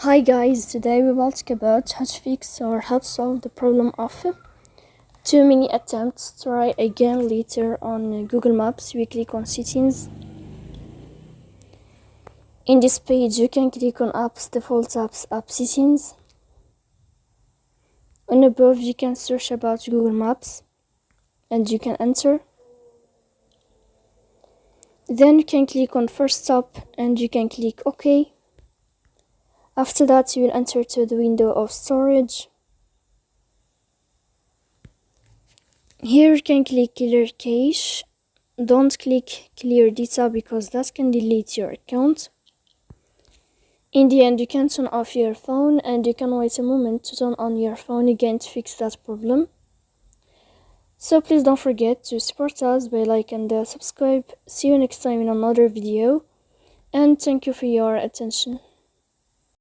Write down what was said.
Hi guys, today we will talk about how to fix or how to solve the problem of too many attempts. Try again later. On Google Maps, we click on settings. In this page you can click on apps, default apps, app settings. On above you can search about Google Maps and you can enter. Then you can click on first stop and you can click OK. After that you will enter to the window of storage. Here you can click clear cache. Don't click clear data because that can delete your account. In the end you can turn off your phone and you can wait a moment to turn on your phone again to fix that problem. So please don't forget to support us by like and subscribe. See you next time in another video and thank you for your attention.